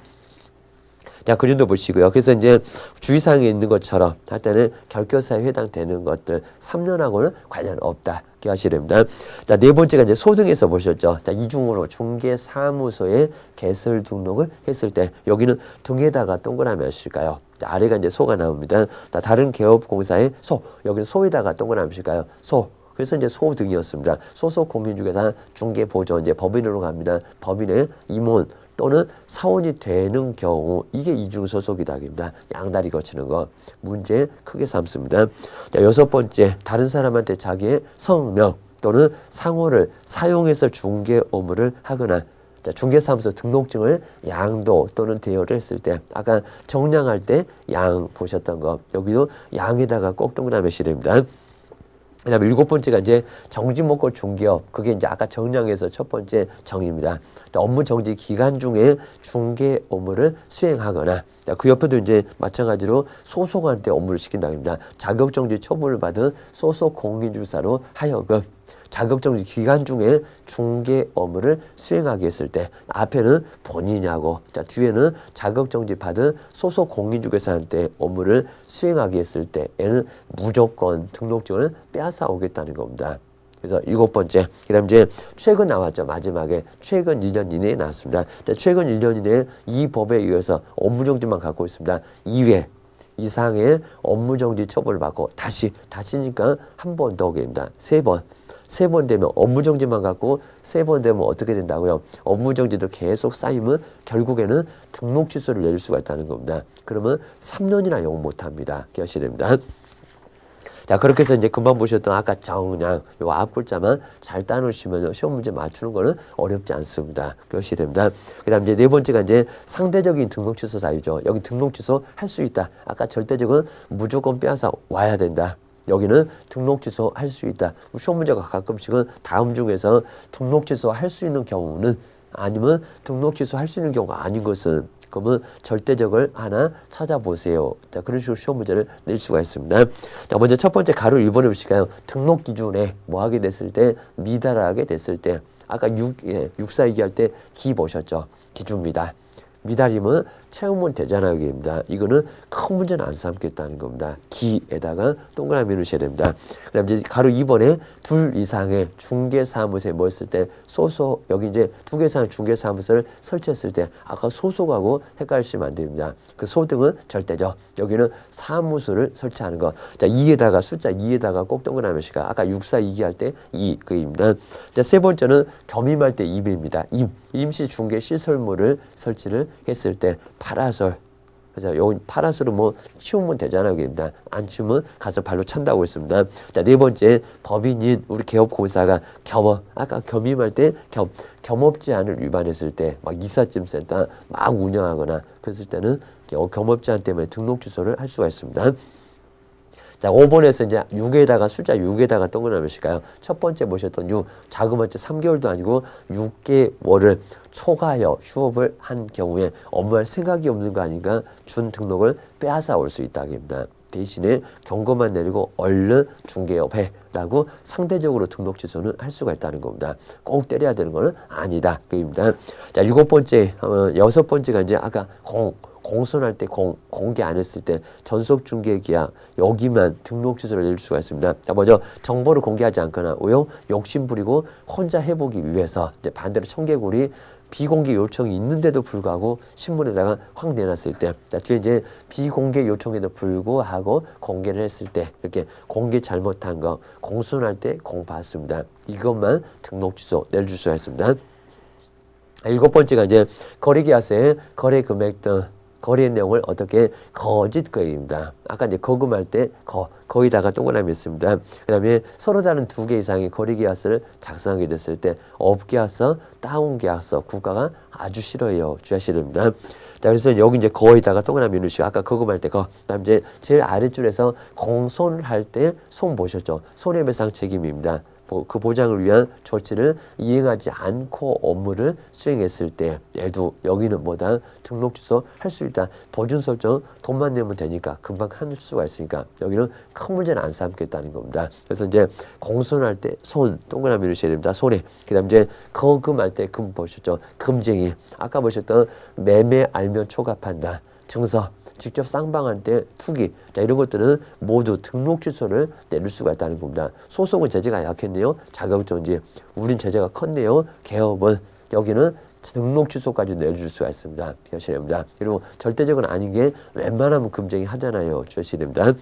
자, 그 정도 보시고요. 그래서 이제 주의사항에 있는 것처럼 할 때는 결격사유에 해당되는 것들 3년하고는 관련 없다. 기억하셔야 됩니다. 자, 네 번째가 이제 소등에서 보셨죠. 자, 이중으로 중개사무소에 개설 등록을 했을 때 여기는 등에다가 동그라미 하실까요? 자, 아래가 이제 소가 나옵니다. 자, 다른 개업공사의 소, 여기는 소에다가 동그라미 하실까요? 소. 그래서 이제 소등이었습니다. 소속 공인중개사 중개보조 이제 법인으로 갑니다. 법인의 임원 또는 사원이 되는 경우 이게 이중소속이다입니다. 양다리 거치는 거 문제 크게 삼습니다. 자, 여섯 번째 다른 사람한테 자기의 성명 또는 상호를 사용해서 중개 업무를 하거나 자, 중개사무소 등록증을 양도 또는 대여를 했을 때 아까 정량할 때 양 보셨던 거 여기도 양에다가 꼭 동그라미 시 됩니다. 그다음에 일곱 번째가 이제 정지목골 중개업 그게 이제 아까 정량에서 첫 번째 정의입니다. 업무 정지 기간 중에 중개 업무를 수행하거나 그 옆에도 이제 마찬가지로 소속한테 업무를 시킨다고 합니다. 자격정지 처분을 받은 소속 공인중개사로 하여금 자격정지 기간 중에 중개 업무를 수행하게 했을 때 앞에는 본인이 하고 자 뒤에는 자격정지 받은 소속 공인중개사한테 업무를 수행하게 했을 때에는 무조건 등록증을 빼앗아 오겠다는 겁니다. 그래서 7번째, 그 다음 이제 최근 나왔죠. 마지막에 최근 1년 이내에 나왔습니다. 자, 최근 1년 이내에 이 법에 의해서 업무정지만 갖고 있습니다. 2회 이상의 업무정지 처벌을 받고 다시니까 한 번 더 오게 됩니다. 3번. 3번 되면 업무정지만 갖고 3번 되면 어떻게 된다고요? 업무정지도 계속 쌓이면 결국에는 등록 취소를 내릴 수가 있다는 겁니다. 그러면 3년이나 용 못합니다. 기억하셔야 됩니다. 자, 그렇게 해서 이제 금방 보셨던 아까 정량 요 앞글자만 잘 따놓으시면 시험 문제 맞추는 거는 어렵지 않습니다. 그것이 됩니다. 그 다음 이제 네 번째가 이제 상대적인 등록 취소 사유죠. 여기 등록 취소 할 수 있다. 아까 절대적은 무조건 빼앗아 와야 된다. 여기는 등록 취소 할 수 있다. 시험 문제가 가끔씩은 다음 중에서 등록 취소 할 수 있는 경우는 아니면 등록 취소 할 수 있는 경우가 아닌 것은 그러면 절대적을 하나 찾아보세요. 자, 그런 식으로 시험 문제를 낼 수가 있습니다. 자, 먼저 첫 번째 가로 1번에 보실까요? 등록 기준에 뭐 하게 됐을 때, 미달하게 됐을 때, 아까 6사 얘기할 때 기 보셨죠? 기준미달. 미달이면 채우면 되잖아요. 여기입니다. 이거는 큰 문제는 안 삼겠다는 겁니다. 기에다가 동그라미 넣으셔야 됩니다. 그 다음 이제 가로 2번에 둘 이상의 중개사무소에 뭐 했을 때 소속, 여기 이제 2개 이상의 중개사무소를 설치했을 때 아까 소속하고 헷갈리시면 안 됩니다. 그 소등은 절대죠. 여기는 사무소를 설치하는 거. 자, 2에다가 숫자 2에다가 꼭 동그라미 시가 아까 6사 2기 할 때 2, 그입니다. 자, 세 번째는 겸임할 때 임입니다. 임시 중개 시설물을 설치를 했을 때 파라솔. 그래서 여기 파라솔은 뭐 치우면 되잖아요. 여기입니다. 안 치우면 가서 발로 찬다고 했습니다. 자, 네 번째 법인인 우리 개업공사가 겸업. 아까 겸임할 때 겸업제한을 위반했을 때 막 이삿짐센터 막 운영하거나 그랬을 때는 겸업제한 때문에 등록 취소를 할 수가 있습니다. 자, 5번에서 이제 6에다가 숫자 6에다가 동그라미 칠까요? 첫 번째 보셨던 6, 자그마치 3개월도 아니고 6개월을 초과하여 휴업을 한 경우에 업무할 생각이 없는 거 아닌가 준 등록을 빼앗아 올 수 있다입니다. 대신에 경고만 내리고 얼른 중개업해라고 상대적으로 등록 취소는 할 수가 있다는 겁니다. 꼭 때려야 되는 거는 아니다. 그입니다. 자, 7번째, 6번째가 이제 아까 공손할 때 공개 안 했을 때 전속중개계약 여기만 등록 취소를 내릴 수가 있습니다. 자, 먼저 정보를 공개하지 않거나 욕심 부리고 혼자 해보기 위해서 이제 반대로 청개구리 비공개 요청이 있는데도 불구하고 신문에다가 확 내놨을 때, 자, 뒤에 이제 비공개 요청에도 불구하고 공개를 했을 때 이렇게 공개 잘못한 거 공손할 때 공받습니다. 이것만 등록 취소 내줄 수가 있습니다. 7번째가 이제 거래계약서에 거래 금액 등 거래 내용을 어떻게 거짓 거래입니다. 아까 이제 거금할 때 거기다가 동그라미 있습니다. 그 다음에 서로 다른 2개 이상의 거래 계약서를 작성하게 됐을 때 업계약서, 다운계약서 국가가 아주 싫어해요. 주의하셔야 됩니다. 자, 그래서 여기 이제 거에다가 동그라미 넣으시고 아까 거금할 때 그다음 이제 제일 아랫줄에서 공손할 때 손 보셨죠? 손해배상 책임입니다. 그 보장을 위한 조치를 이행하지 않고 업무를 수행했을 때 얘도 여기는 뭐다? 등록 취소 할 수 있다. 보준 설정 돈만 내면 되니까 금방 할 수가 있으니까 여기는 큰 문제는 안 삼겠다는 겁니다. 그래서 이제 공손할 때 손 동그라미 넣으셔야 됩니다. 손에. 그다음 이제 거금할 때 금 보셨죠? 금쟁이. 아까 보셨던 매매 알면 초과판다. 증서. 직접 쌍방할 때 투기. 자, 이런 것들은 모두 등록 취소를 내릴 수가 있다는 겁니다. 소송은 제재가 약했네요. 자격정지. 우린 제재가 컸네요. 개업은 여기는 등록 취소까지 내줄 수가 있습니다. 기억하셔야 됩니다. 그리고 절대적은 아닌 게 웬만하면 금쟁이 하잖아요. 주의하셔야 됩니다.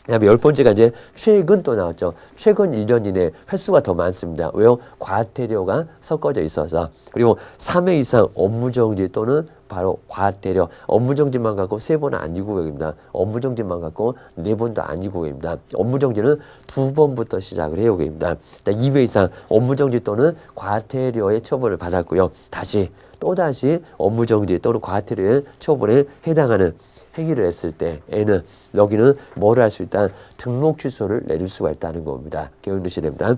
그다음에 10번째가 이제 최근 또 나왔죠. 최근 1년 이내 횟수가 더 많습니다. 왜요? 과태료가 섞어져 있어서. 그리고 3회 이상 업무정지 또는 바로 과태료. 업무정지만 갖고 3번은 안지구역입니다. 업무정지만 갖고 4번도 안지구역입니다. 업무정지는 2번부터 시작을 해요. 입니다. 2회 이상 업무정지 또는 과태료의 처벌을 받았고요. 또다시 업무정지 또는 과태료의 처벌에 해당하는 행위를 했을 때 N은 여기는 뭐를 할 수 있다? 등록 취소를 내릴 수가 있다는 겁니다. 기억해 두셔야 됩니다.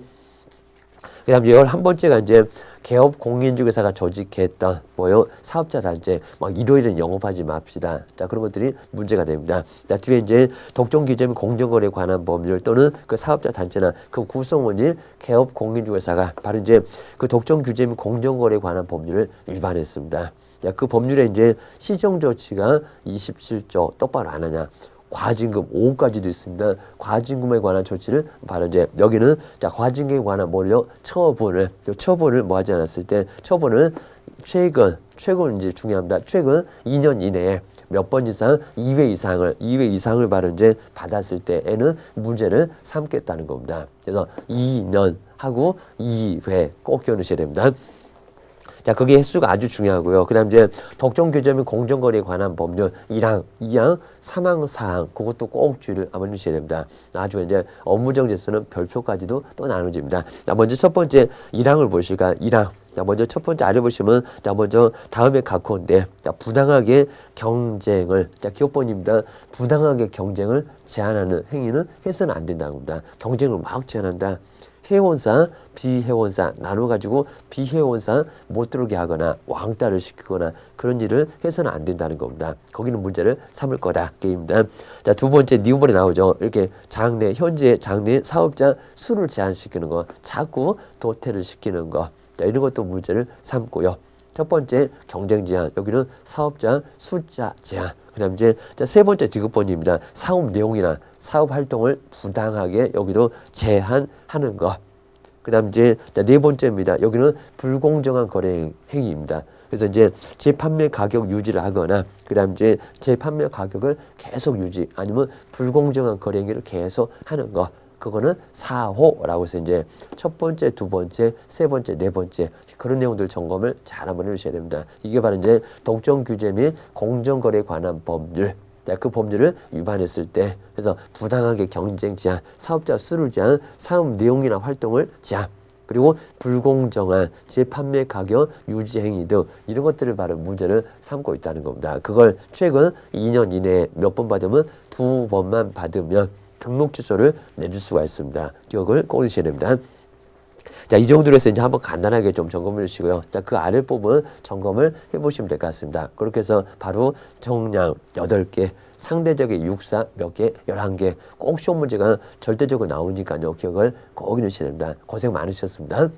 그다음 11번째가 이제 개업 공인중개사가 조직했던 뭐요? 사업자 단체 막 일요일은 영업하지 맙시다. 자, 그런 것들이 문제가 됩니다. 자, 뒤에 이제 독점 규제 및 공정거래에 관한 법률 또는 그 사업자 단체나 그 구성원인 개업 공인중개사가 바로 이제 그 독점 규제 및 공정거래에 관한 법률을 위반했습니다. 자, 그 법률에 이제 시정 조치가 27조 똑바로 안 하냐. 과징금 5억까지도 있습니다. 과징금에 관한 조치를 바로 이제 여기는 자 과징금에 관한 뭘요? 처분을 뭐 하지 않았을 때 처분을 최근 이제 중요합니다. 최근 2년 이내에 몇 번 이상 2회 이상을 바로 이제 받았을 때에는 문제를 삼겠다는 겁니다. 그래서 2년 하고 2회 꼭 기억하셔야 됩니다. 자, 그게 횟수가 아주 중요하고요. 그 다음 이제 독점 규제 및 공정거래에 관한 법률 1항, 2항, 3항, 4항 그것도 꼭 주의를 한번 주셔야 됩니다. 나중에 이제 업무정지에서는 별표까지도 또 나눠집니다. 자, 먼저 첫 번째 1항을 보실까? 1항. 자, 먼저 첫 번째 아래 보시면 자, 먼저 다음에 각호인데 자, 부당하게 경쟁을 자, 기업본입니다. 부당하게 경쟁을 제한하는 행위는 해서는 안 된다는 겁니다. 경쟁을 막 제한한다. 회원사, 비회원사 나눠가지고 비회원사 못 들어오게 하거나 왕따를 시키거나 그런 일을 해서는 안 된다는 겁니다. 거기는 문제를 삼을 거다. 게임입니다. 자, 두 번째 니은번에 나오죠. 이렇게 현재 장래 사업자 수를 제한시키는 거, 자꾸 도태를 시키는 거, 자, 이런 것도 문제를 삼고요. 첫 번째 경쟁 제한, 여기는 사업자 숫자 제한. 그다음 이제 세 번째 디귿번입니다. 사업 내용이나 사업 활동을 부당하게 여기도 제한하는 것. 그다음 이제 네 번째입니다. 여기는 불공정한 거래 행위입니다. 그래서 이제 재판매 가격 유지를 하거나 그다음 이제 재판매 가격을 계속 유지 아니면 불공정한 거래 행위를 계속 하는 것. 그거는 4호라고 해서 이제 첫 번째, 두 번째, 세 번째, 네 번째 그런 내용들 점검을 잘 한번 해주셔야 됩니다. 이게 바로 이제 독점 규제 및 공정거래에 관한 법률. 그 법률을 위반했을 때 그래서 부당하게 경쟁 제한, 사업자 수를 제한, 사업 내용이나 활동을 제한 그리고 불공정한 재판매 가격 유지 행위 등 이런 것들을 바로 문제를 삼고 있다는 겁니다. 그걸 최근 2년 이내에 몇 번 받으면 2번만 받으면 등록 취소를 내줄 수가 있습니다. 기억을 꼭 해주셔야 됩니다. 자, 이 정도로 해서 이제 한번 간단하게 좀 점검해 주시고요. 자, 그 아래 부분 점검을 해보시면 될 것 같습니다. 그렇게 해서 바로 정량 8개, 상대적인 육사 몇 개, 11개, 꼭 시험 문제가 절대적으로 나오니까요. 기억을 꼭 해주셔야 됩니다. 고생 많으셨습니다.